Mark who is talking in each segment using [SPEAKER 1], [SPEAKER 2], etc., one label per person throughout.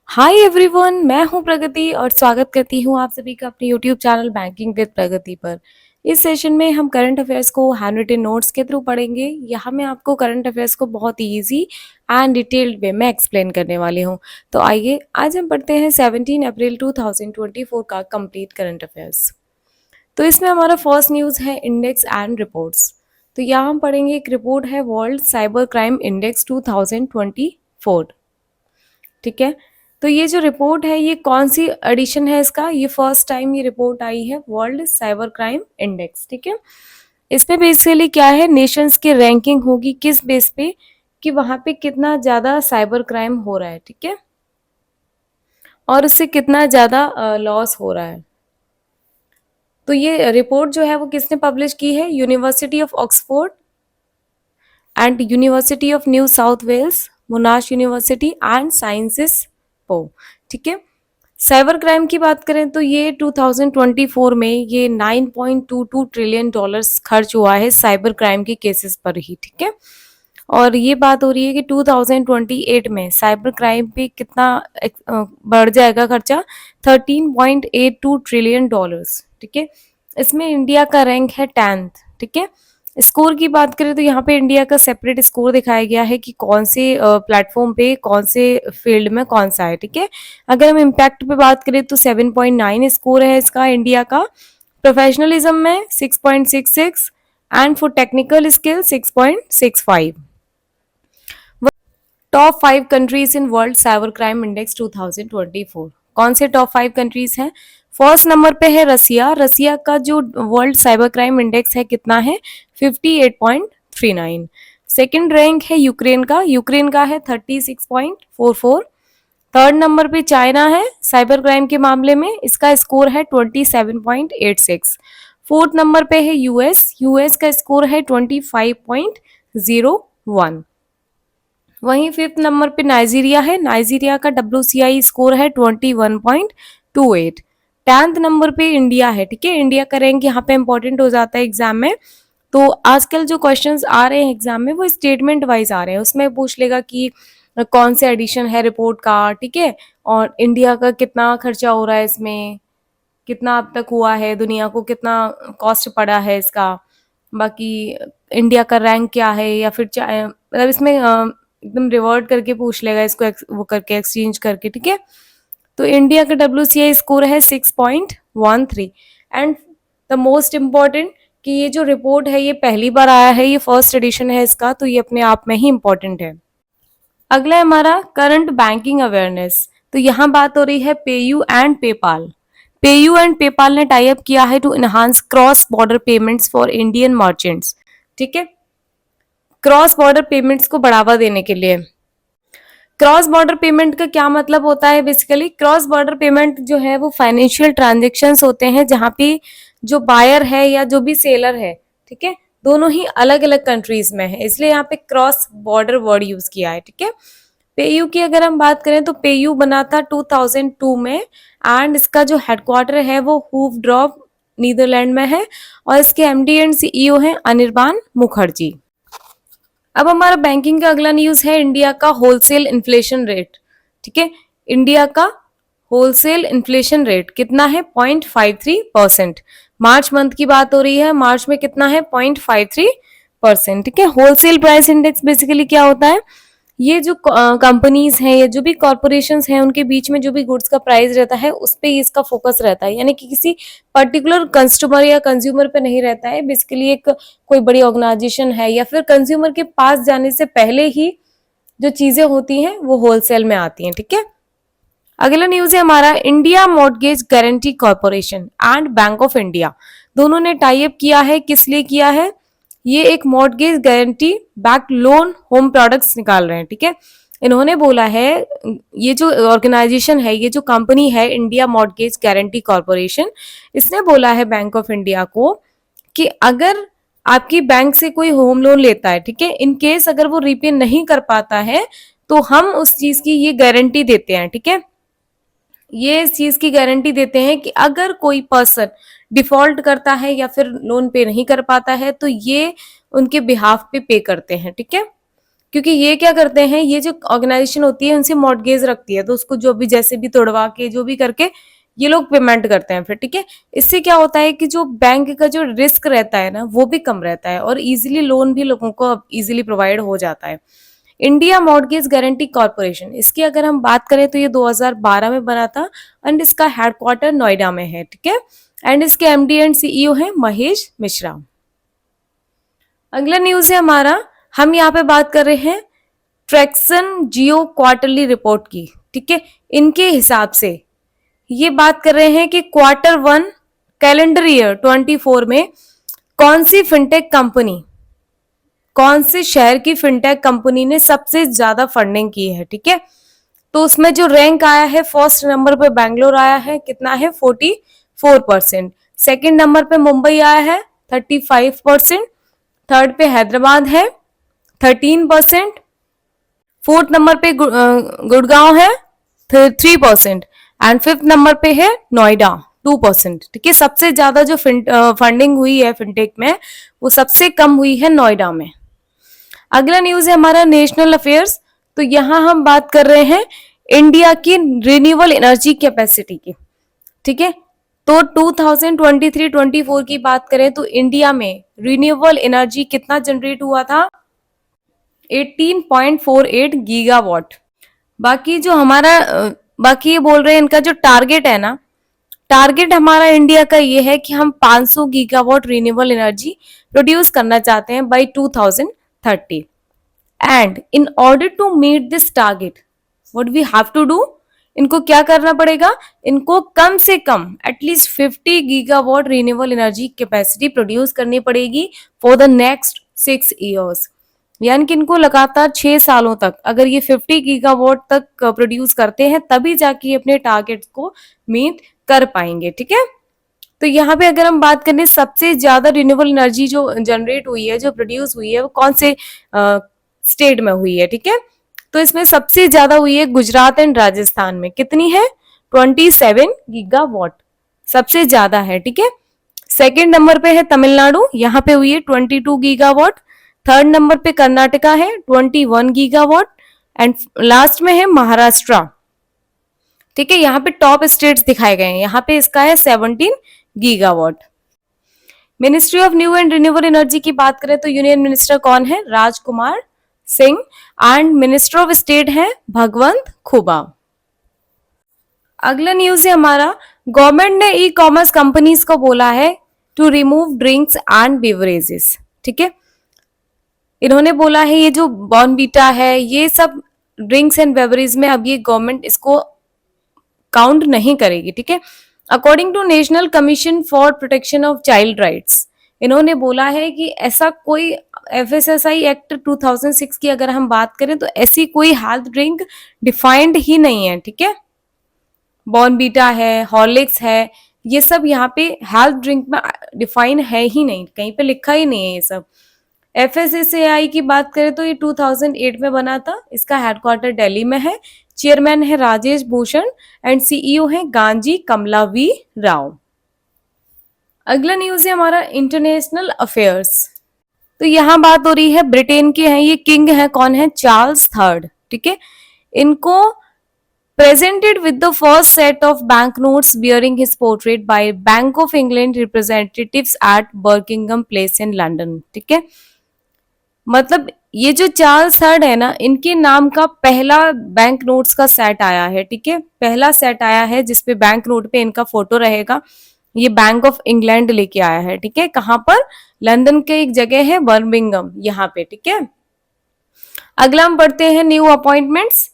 [SPEAKER 1] Hi everyone, मैं हूं प्रगति और स्वागत करती हूं आप सभी का अपने यूट्यूब चैनल बैंकिंग विद प्रगति पर। इस सेशन में हम करंट अफेयर्स को हैंड रिटन नोट्स के थ्रू पढ़ेंगे। यहाँ मैं आपको करंट अफेयर्स को बहुत ही ईजी एंड डिटेल्ड वे में एक्सप्लेन करने वाली हूँ। तो आइए आज हम पढ़ते हैं 17 अप्रैल 2024 का कंप्लीट करंट अफेयर्स। तो इसमें हमारा फर्स्ट न्यूज़ है इंडेक्स एंड रिपोर्ट्स। तो यहाँ हम पढ़ेंगे एक रिपोर्ट है वर्ल्ड साइबर क्राइम इंडेक्स 2024। ठीक है, तो ये जो रिपोर्ट है ये कौन सी एडिशन है इसका, ये फर्स्ट टाइम ये रिपोर्ट आई है वर्ल्ड साइबर क्राइम इंडेक्स। ठीक है, इसमें बेसिकली क्या है, नेशंस की रैंकिंग होगी किस बेस पे कि वहां पे कितना ज्यादा साइबर क्राइम हो रहा है। ठीक है, और उससे कितना ज्यादा लॉस हो रहा है। तो ये रिपोर्ट जो है वो किसने पब्लिश की है, University of Oxford and University of New South Wales, Monash University and sciences पो। ठीक है, साइबर क्राइम की बात करें तो ये 2024 में ये 9.22 ट्रिलियन डॉलर्स खर्च हुआ है साइबर क्राइम के केसेस पर ही। ठीक है, और ये बात हो रही है कि 2028 में साइबर क्राइम पे कितना बढ़ जाएगा खर्चा, 13.82 ट्रिलियन डॉलर्स। ठीक है, इसमें इंडिया का रैंक है 10th। ठीक है, स्कोर की बात करें तो यहाँ पे इंडिया का सेपरेट स्कोर दिखाया गया है कि कौन से प्लेटफॉर्म पे कौन से फील्ड में कौन सा है। ठीक है, अगर हम इम्पैक्ट पे बात करें तो 7.9 स्कोर है इसका इंडिया का, प्रोफेशनलिज्म में 6.66 and for technical skill 6.65। Top 5 countries in world cyber crime index 2024। कौन से टॉप 5 कंट्रीज हैं? फर्स्ट नंबर पे है रसिया। रसिया का जो वर्ल्ड साइबर क्राइम इंडेक्स है कितना है, 58.39। सेकंड रैंक है यूक्रेन का, यूक्रेन का है 36.44। थर्ड नंबर पे चाइना है साइबर क्राइम के मामले में, इसका स्कोर है 27.86। फोर्थ नंबर पे है यूएस, यूएस का स्कोर है 25.01। वहीं फिफ्थ नंबर पे नाइजीरिया है, नाइजीरिया का WCI स्कोर है 21.28। 10th नंबर पे इंडिया है। ठीक है, इंडिया का रैंक यहाँ पे इंपॉर्टेंट हो जाता है एग्जाम में। तो आजकल जो क्वेश्चंस आ रहे हैं एग्जाम में वो स्टेटमेंट वाइज आ रहे हैं, उसमें पूछ लेगा कि कौन से एडिशन है रिपोर्ट का। ठीक है, और इंडिया का कितना खर्चा हो रहा है इसमें, कितना अब तक हुआ है, दुनिया को कितना कॉस्ट पड़ा है इसका, बाकी इंडिया का रैंक क्या है, या फिर मतलब इसमें एकदम रिवर्ट करके पूछ लेगा इसको, वो करके एक्सचेंज करके। ठीक है, तो इंडिया का WCI स्कोर है 6.13। एंड द मोस्ट इम्पॉर्टेंट कि ये जो रिपोर्ट है ये पहली बार आया है, ये फर्स्ट एडिशन है इसका, तो ये अपने आप में ही इम्पोर्टेंट है। अगला है हमारा करंट बैंकिंग अवेयरनेस। तो यहाँ बात हो रही है PayU and PayPal. PayU and PayPal ने टाई अप किया है to enhance cross border payments for Indian merchants. ठीक है, क्रॉस बॉर्डर पेमेंट्स को बढ़ावा देने के लिए। क्रॉस बॉर्डर पेमेंट का क्या मतलब होता है, बेसिकली क्रॉस बॉर्डर पेमेंट जो है वो फाइनेंशियल ट्रांजेक्शन्स होते हैं जहां पे जो बायर है या जो भी सेलर है, ठीक है, दोनों ही अलग अलग कंट्रीज में है, इसलिए यहाँ पे क्रॉस बॉर्डर वर्ड यूज किया है। ठीक है, पेयू की अगर हम बात करें तो पेयू बना था 2002 में एंड इसका जो हेडक्वार्टर है वो हूवड्रॉप नीदरलैंड में है और इसके MD एंड CEO हैं अनिर्बान मुखर्जी। अब हमारा बैंकिंग का अगला न्यूज है इंडिया का होलसेल इन्फ्लेशन रेट। ठीक है, इंडिया का होलसेल इन्फ्लेशन रेट कितना है, 0.53%। मार्च मंथ की बात हो रही है, मार्च में कितना है, 0.53%। ठीक है, होलसेल प्राइस इंडेक्स बेसिकली क्या होता है, ये जो कंपनीज हैं या जो भी कॉर्पोरेशंस हैं उनके बीच में जो भी गुड्स का प्राइस रहता है उस पे ही इसका फोकस रहता है, यानी कि किसी पर्टिकुलर कस्टमर या कंज्यूमर पे नहीं रहता है। बेसिकली एक कोई बड़ी ऑर्गेनाइजेशन है या फिर कंज्यूमर के पास जाने से पहले ही जो चीजें होती हैं वो होलसेल में आती हैं। ठीक है, अगला न्यूज है हमारा India mortgage guarantee corporation and bank of India, दोनों ने टाई अप किया है। किस लिए किया है, ये एक mortgage guarantee back loan home products निकाल रहे हैं। ठीक है, इन्होंने बोला है, ये जो ऑर्गेनाइजेशन है, ये जो कंपनी है इंडिया मॉर्टगेज गारंटी कॉर्पोरेशन, इसने बोला है बैंक ऑफ इंडिया को कि अगर आपकी बैंक से कोई होम लोन लेता है, ठीक है, इन केस अगर वो रीपे नहीं कर पाता है तो हम उस चीज की ये गारंटी देते हैं। ठीक है, ये इस चीज की गारंटी देते हैं कि अगर कोई पर्सन डिफॉल्ट करता है या फिर लोन पे नहीं कर पाता है तो ये उनके बिहाफ पे करते हैं। ठीक है, क्योंकि ये क्या करते हैं, ये जो ऑर्गेनाइजेशन होती है उनसे मॉर्टगेज रखती है, तो उसको जो भी जैसे भी तोड़वा के जो भी करके ये लोग पेमेंट करते हैं फिर, ठीक है। इससे क्या होता है कि जो बैंक का जो रिस्क रहता है ना वो भी कम रहता है और इजीली लोन भी लोगों को इजीली प्रोवाइड हो जाता है। इंडिया मॉर्गेज गारंटी कॉर्पोरेशन, इसकी अगर हम बात करें तो ये 2012 में बना था एंड इसका हेडक्वार्टर नोएडा में है, ठीक है। एंड इसके एमडी एंड सीईओ हैं महेश मिश्रा। अगला न्यूज है हमारा, हम यहाँ पे बात कर रहे हैं ट्रैक्सन जियो क्वार्टरली रिपोर्ट की, ठीक है। इनके हिसाब से ये बात कर रहे हैं कि Q1 कैलेंडर ईयर 24 में कौन सी फिनटेक कंपनी, कौन से शहर की फिनटेक कंपनी ने सबसे ज्यादा फंडिंग की है, ठीक है। तो उसमें जो रैंक आया है, फर्स्ट नंबर पे बैंगलोर आया है, कितना है 44%। सेकंड नंबर पे मुंबई आया है 35%। थर्ड पे हैदराबाद है 13%। फोर्थ नंबर पे गुड़गांव है 3% एंड फिफ्थ नंबर पे है नोएडा 2%, ठीक है। सबसे ज्यादा जो फंडिंग हुई है फिनटेक में वो सबसे कम हुई है नोएडा में। अगला न्यूज है हमारा नेशनल अफेयर्स। तो यहां हम बात कर रहे हैं इंडिया की रिन्यूएबल एनर्जी कैपेसिटी की, ठीक है। तो 2023-24 की बात करें तो इंडिया में रिन्यूएबल एनर्जी कितना जनरेट हुआ था, 18.48 गीगावाट। बाकी जो हमारा बाकी ये बोल रहे हैं इनका जो टारगेट है ना, टारगेट हमारा इंडिया का ये है कि हम 500 गीगावाट रिन्यूएबल एनर्जी प्रोड्यूस करना चाहते हैं by 2030। And in order to meet this target what we have to do, इनको क्या करना पड़ेगा, इनको कम से कम at least 50 gigawatt renewable energy capacity produce करनी पड़ेगी फॉर द नेक्स्ट 6 ईयर्स। यानी कि इनको लगातार 6 सालों तक अगर ये 50 गीगावाट तक प्रोड्यूस करते हैं तभी जाके अपने टारगेट को मीट कर पाएंगे, ठीक है। तो यहाँ पे अगर हम बात करें सबसे ज्यादा रिन्यूएबल एनर्जी जो जनरेट हुई है, जो प्रोड्यूस हुई है, वो कौन से स्टेट में हुई है, ठीक है। तो इसमें सबसे ज्यादा हुई है गुजरात एंड राजस्थान में, कितनी है 27 गीगावाट, सबसे ज्यादा है, ठीक है। सेकेंड नंबर पे है तमिलनाडु, यहाँ पे हुई है 22 गीगावाट। थर्ड नंबर पे कर्नाटका है 21 गीगावाट एंड लास्ट में है महाराष्ट्र, ठीक है। यहाँ पे टॉप स्टेट्स दिखाए गए हैं, यहाँ पे इसका है 17 gigawatt. Ministry of new and renewable energy की बात करें तो यूनियन मिनिस्टर कौन है, Rajkumar Singh and minister of state है भगवंत खुबा। अगला न्यूज है हमारा, गवर्नमेंट ने ई कॉमर्स कंपनीज को बोला है to remove drinks and beverages, ठीक है। इन्होंने बोला है ये जो बॉर्नवीटा है, ये सब ड्रिंक्स एंड बेवरेज में अब ये गवर्नमेंट इसको काउंट नहीं करेगी, ठीक है। According to national commission for protection of child rights, इन्होंने बोला है कि ऐसा कोई एफएसएसआई एक्ट 2006 की अगर हम बात करें तो ऐसी कोई हेल्थ ड्रिंक डिफाइंड ही नहीं है, ठीक है। बॉर्नवीटा है, हॉर्लिक्स है, ये सब यहाँ पे हेल्थ ड्रिंक में डिफाइन है ही नहीं, कहीं पे लिखा ही नहीं है ये सब। एफएसएसएआई की बात करें तो ये 2008 में बना था, इसका हेडक्वार्टर दिल्ली में है, चेयरमैन है राजेश भूषण एंड सीईओ है गांजी कमला वी राव। अगला न्यूज है हमारा इंटरनेशनल अफेयर्स। तो यहाँ बात हो रही है ब्रिटेन के हैं, ये किंग है, कौन है, चार्ल्स थर्ड, ठीक है। इनको presented with the first set of banknotes bearing his portrait by Bank of England representatives at Buckingham Place in London, ठीक है। मतलब ये जो चार्ल्स थर्ड है ना, इनके नाम का पहला बैंक नोट्स का सेट आया है, ठीक है। पहला सेट आया है जिसपे बैंक नोट पे इनका फोटो रहेगा, ये बैंक ऑफ इंग्लैंड लेके आया है, ठीक है। कहां पर, लंदन के एक जगह है बर्मिंगम, यहाँ पे, ठीक है। अगला हम पढ़ते हैं न्यू अपॉइंटमेंट्स।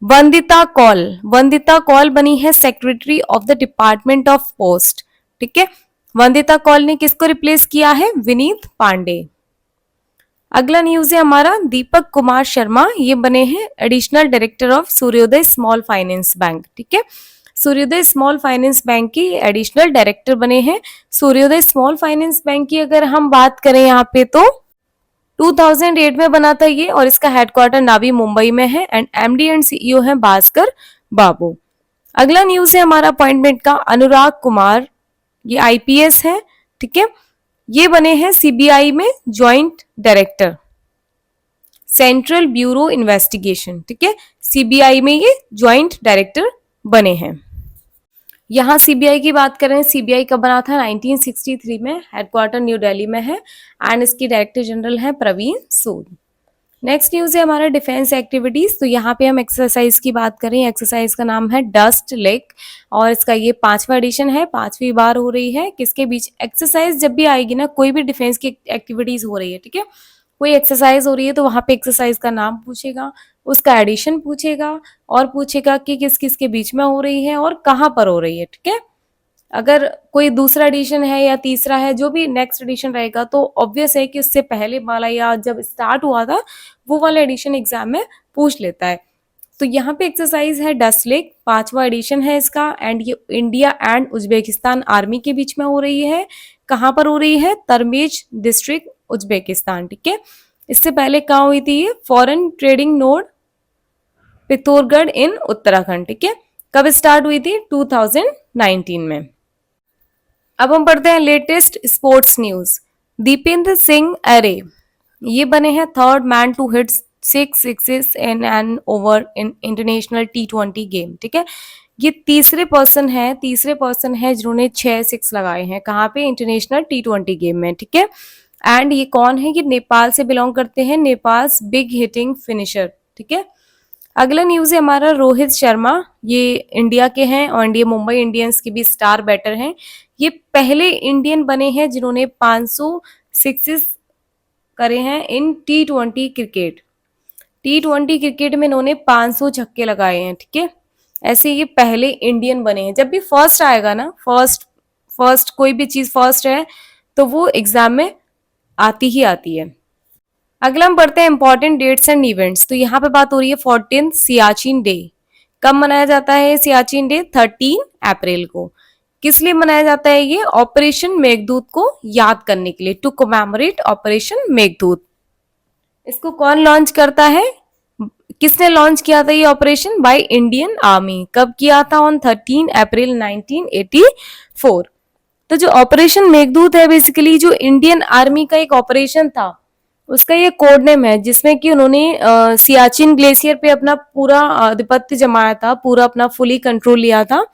[SPEAKER 1] वंदिता कौल, वंदिता कौल बनी है secretary of the department of post, ठीक है। वंदिता कौल ने किसको रिप्लेस किया है, विनीत पांडे। अगला न्यूज है हमारा, दीपक कुमार शर्मा, ये बने हैं एडिशनल डायरेक्टर ऑफ सूर्योदय स्मॉल फाइनेंस बैंक, ठीक है। सूर्योदय स्मॉल फाइनेंस बैंक की एडिशनल डायरेक्टर बने हैं। सूर्योदय स्मॉल फाइनेंस बैंक की अगर हम बात करें यहाँ पे तो 2008 में बना था ये और इसका हेडक्वार्टर नावी मुंबई में है एंड एमडी एंड सीईओ है भास्कर बाबू। अगला न्यूज है हमारा अपॉइंटमेंट का, अनुराग कुमार, ये आईपीएस है, ठीक है। ये बने हैं सीबीआई में joint director. Central bureau investigation, ठीक है, सीबीआई में ये ज्वाइंट डायरेक्टर बने हैं। यहाँ सीबीआई की बात करें, सीबीआई कब बना था, 1963 में, हेडक्वार्टर न्यू दिल्ली में है एंड इसके डायरेक्टर जनरल हैं प्रवीण सूद। नेक्स्ट न्यूज है हमारा डिफेंस एक्टिविटीज। तो यहाँ पे हम एक्सरसाइज की बात करें, एक्सरसाइज का नाम है डस्ट लेक और इसका ये 5वां एडिशन है, 5वीं बार हो रही है। किसके बीच एक्सरसाइज जब भी आएगी ना, कोई भी डिफेंस की एक्टिविटीज हो रही है, ठीक है, कोई एक्सरसाइज हो रही है तो वहां पे एक्सरसाइज का नाम पूछेगा, उसका एडिशन पूछेगा और पूछेगा कि किस किस के बीच में हो रही है और कहाँ पर हो रही है, ठीक है। अगर कोई दूसरा एडिशन है या तीसरा है, जो भी नेक्स्ट एडिशन रहेगा, तो ऑब्वियस है कि उससे पहले वाला या जब स्टार्ट हुआ था वो वाला एडिशन एग्जाम में पूछ लेता है। तो यहाँ पे एक्सरसाइज है डस्ट लेक, 5वां एडिशन है इसका एंड ये इंडिया एंड उज्बेकिस्तान आर्मी के बीच में हो रही है। कहाँ पर हो रही है, तरमेज डिस्ट्रिक्ट उज्बेकिस्तान, ठीक है। इससे पहले कहाँ हुई थी ये, फॉरेन ट्रेडिंग नोड पिथौरगढ़ इन उत्तराखंड, ठीक है। कब स्टार्ट हुई थी, 2019 में। अब हम पढ़ते हैं latest sports news. Dipendra Singh Airee ये बने हैं 3rd man to hit 6 sixes in an over in international T20 game, ठीक है। ये तीसरे पर्सन है जिन्होंने 6 6 लगाए हैं, कहाँ पे, इंटरनेशनल T20 गेम में, ठीक है। एंड ये कौन है, ये नेपाल से बिलोंग करते हैं, नेपाल बिग हिटिंग फिनिशर, ठीक है। अगला न्यूज है हमारा रोहित शर्मा, ये इंडिया के हैं और इंडिया मुंबई इंडियंस के भी स्टार बैटर हैं। ये पहले इंडियन बने हैं जिन्होंने 500 सिक्सेस करे हैं इन T20 क्रिकेट। T20 क्रिकेट में इन्होंने 500 छक्के लगाए हैं, ठीक है। ऐसे ये पहले इंडियन बने हैं। जब भी फर्स्ट आएगा ना, फर्स्ट कोई भी चीज फर्स्ट है तो वो एग्जाम में आती ही आती है। अगला हम पढ़ते हैं इंपॉर्टेंट डेट्स एंड इवेंट्स। तो यहाँ पे बात हो रही है 14th सियाचिन डे। कब मनाया जाता है सियाचिन डे, 13 अप्रैल को। किस लिए मनाया जाता है ये, ऑपरेशन मेघदूत को याद करने के लिए, टू कमेमोरेट ऑपरेशन मेघदूत। इसको कौन लॉन्च करता है, किसने लॉन्च किया था ये ऑपरेशन, बाय इंडियन आर्मी। कब किया था, ऑन 13 अप्रैल 1984। तो जो ऑपरेशन मेघदूत है बेसिकली जो इंडियन आर्मी का एक ऑपरेशन था, उसका ये कोड नेम है, जिसमें कि उन्होंने सियाचिन ग्लेशियर पे अपना पूरा आधिपत्य जमाया था, पूरा अपना फुली कंट्रोल लिया था।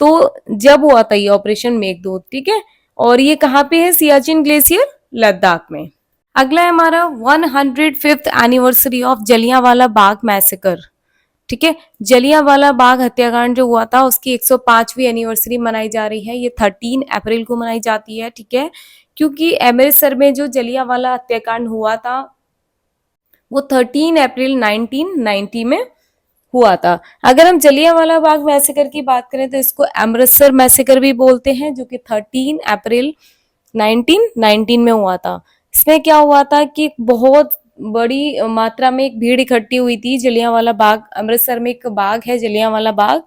[SPEAKER 1] तो जब हुआ था ये ऑपरेशन मेघदूत, ठीक है। और ये कहाँ पे है, सियाचिन ग्लेशियर, लद्दाख में। अगला है हमारा 105th anniversary of Jallianwala Bagh massacre, ठीक है। जलियांवाला बाग हत्याकांड जो हुआ था उसकी 105वीं एनिवर्सरी मनाई जा रही है। ये 13 अप्रैल को मनाई जाती है, ठीक है, क्योंकि अमृतसर में जो जलियांवाला हत्याकांड हुआ था वो 13 अप्रैल 1990 में हुआ था। अगर हम जलियांवाला बाग मैसेकर की बात करें तो इसको अमृतसर मैसेकर भी बोलते हैं, जो कि 13 अप्रैल 1919 में हुआ था। इसमें क्या हुआ था कि बहुत बड़ी मात्रा में एक भीड़ इकट्ठी हुई थी जलियांवाला बाग, अमृतसर में एक बाग है जलियांवाला बाग,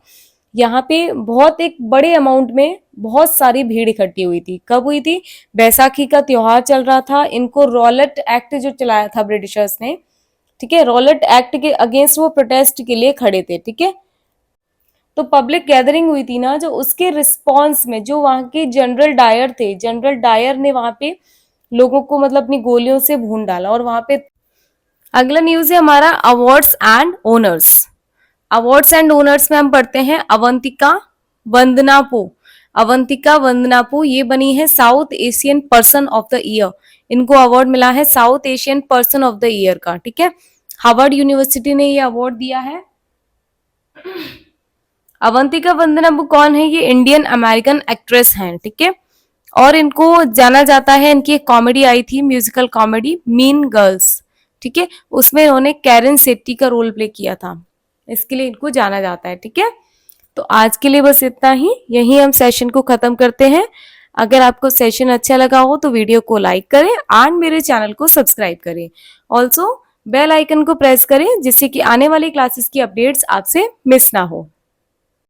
[SPEAKER 1] यहाँ पे बहुत एक बड़े अमाउंट में बहुत सारी भीड़ इकट्ठी हुई थी। कब हुई थी, बैसाखी का त्योहार चल रहा था, इनको रॉलेट एक्ट जो चलाया था ब्रिटिशर्स ने, ठीक है, रॉलेट एक्ट के अगेंस्ट वो प्रोटेस्ट के लिए खड़े थे, ठीक है। तो पब्लिक गैदरिंग हुई थी ना, जो उसके रिस्पॉन्स में जो वहां के जनरल डायर थे, जनरल डायर ने वहां पे लोगों को मतलब अपनी गोलियों से भून डाला और वहां पे। अगला न्यूज है हमारा awards and owners. Awards and owners में हम पढ़ते हैं अवंतिका वंदनापो। अवंतिका वंदनापो ये बनी है south Asian person of the year. इनको अवार्ड मिला है south Asian person of the year का, ठीक है। हार्वर्ड यूनिवर्सिटी ने ये अवार्ड दिया है। अवंतिका वंदनापो कौन है, ये इंडियन अमेरिकन एक्ट्रेस हैं, ठीक है। और इनको जाना जाता है, इनकी एक कॉमेडी आई थी, म्यूजिकल कॉमेडी मीन गर्ल्स, ठीक है, उसमें इन्होंने कैरन सेट्टी का रोल प्ले किया था, इसके लिए इनको जाना जाता है, ठीक है। तो आज के लिए बस इतना ही, यही हम सेशन को खत्म करते हैं। अगर आपको सेशन अच्छा लगा हो तो वीडियो को लाइक करें एंड मेरे चैनल को सब्सक्राइब करें। ऑल्सो बेल आइकन को प्रेस करें जिससे कि आने वाली क्लासेस की अपडेट्स आपसे मिस ना हो।